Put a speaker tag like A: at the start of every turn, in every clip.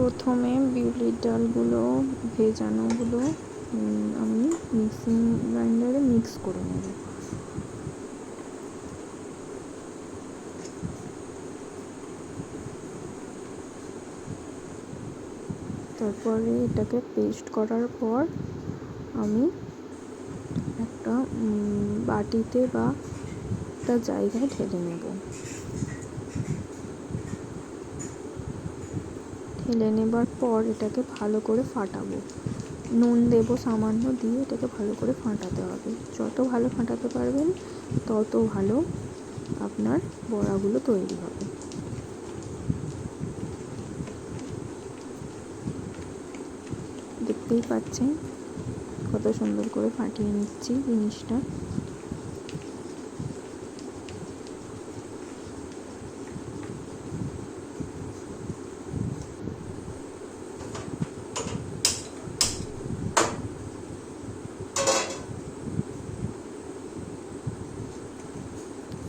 A: প্রথমে বিউলির ডালগুলো ভেজানোগুলো আমি মিক্সিং গ্রাইন্ডারে মিক্স করে নেব। তারপরে এটাকে পেস্ট করার পর আমি একটা বাটিতে বা একটা জায়গায় ঢেলে নেব। ঢেলে নেবার পর এটাকে ভালো করে ফাটাবো। নুন দেবো সামান্য, দিয়ে এটাকে ভালো করে ফাটাতে হবে। যত ভালো ফাটাতে পারবেন তত ভালো আপনার বড়াগুলো তৈরি হবে। দেখতেই পাচ্ছেন কত সুন্দর করে ফাটিয়ে নিচ্ছি জিনিসটা।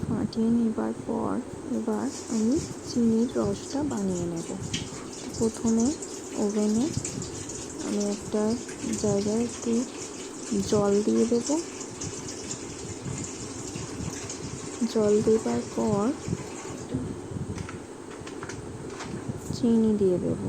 A: ফাটিয়ে নেবার পর এবার আমি চিনির রসটা বানিয়ে নেব। প্রথমে ওভেনে আমি একটা জায়গায় একটু জল দিয়ে দেব। জল দেবার পর চিনি দিয়ে দেব।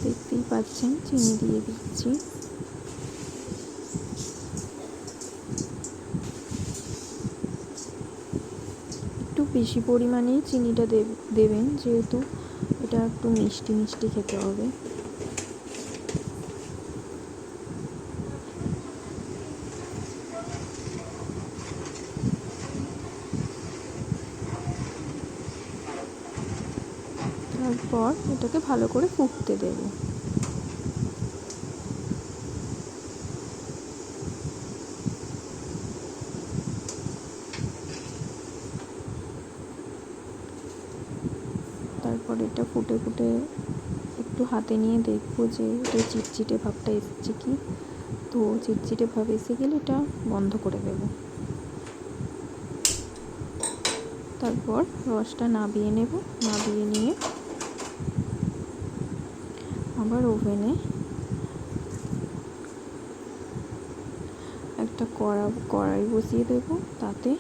A: দেখতেই পাচ্ছেন চিনি দিয়ে দিচ্ছি। একটু বেশি পরিমাণেই চিনিটা দেবেন, যেহেতু এটা একটু মিষ্টি মিষ্টি খেতে হবে। তারপর এটাকে ভালো করে ফুটতে দেব। তারপর এটা ফুটে ফুটে একটু হাতে নিয়ে দেখবো যে এটা চিটচিটে ভাবটা এসেছে কি। তো চিটচিটে ভাব এসে গেলে এটা বন্ধ করে দেব। তারপর রসটা নাবিয়ে নেব। নাবিয়ে নিয়ে আবার ওভেনে একটা কড়াই বসিয়ে দেব। তাতে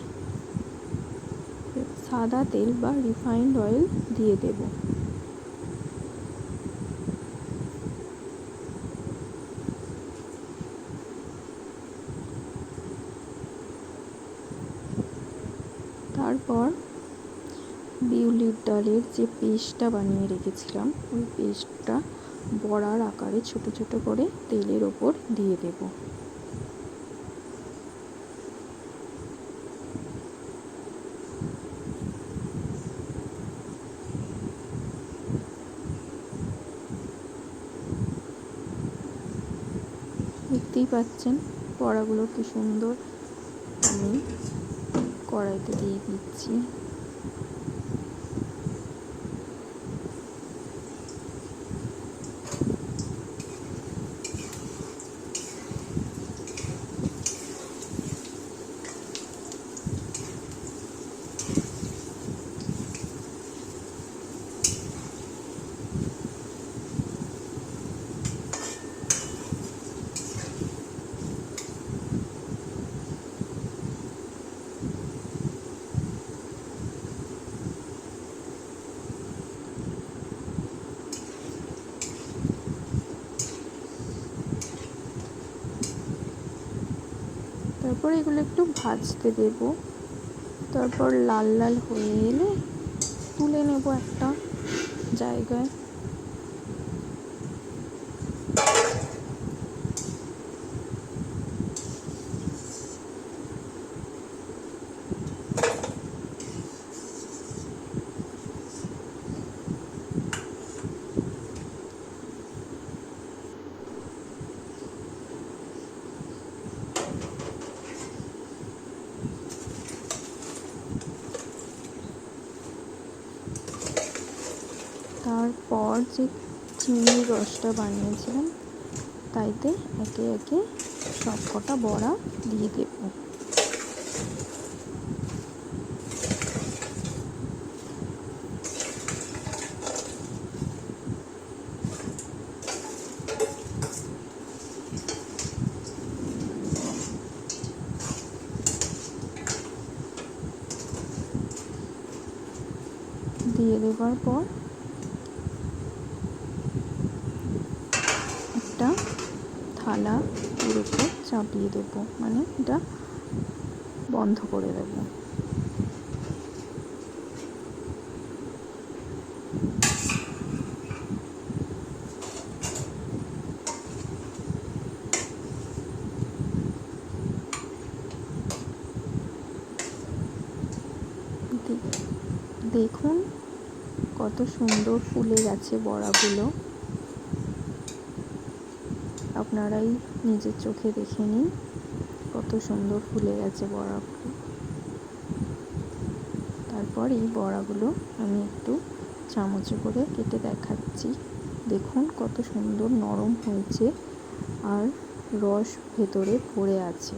A: সাদা তেল বা রিফাইন্ড অয়েল দিয়ে দেব। তারপর বিউলির ডালের যে পেস্টটা বানিয়ে রেখেছিলাম ওই পেস্টটা বড়ার আকারে ছোট ছোট করে তেলের ওপর দিয়ে দেব। দেখতেই পাচ্ছেন বড়াগুলো কি সুন্দর আমি কড়াইতে দিয়ে দিচ্ছি। তারপর এগুলো একটু ভাজতে দেব। তারপর লাল লাল হয়ে এলে তুলে নেব একটা জায়গায়। পর যে চিনির রসটা বানিয়েছিলাম তাইতে একে একে সব কটা বড়া দিয়ে দেব। দিয়ে দেওয়ার পর একটা থালা এর উপর চাপিয়ে দেবো, মানে এটা বন্ধ করে দেব। দেখুন কত সুন্দর ফুলে গেছে বড়াগুলো, আপনারাই নিজের চোখে দেখে নিন কত সুন্দর ফুলে গেছে বড়াগুলো। তারপর এই বড়াগুলো আমি একটু চামচে করে কেটে দেখাচ্ছি। দেখুন কত সুন্দর নরম হয়েছে আর রস ভেতরে পড়ে আছে।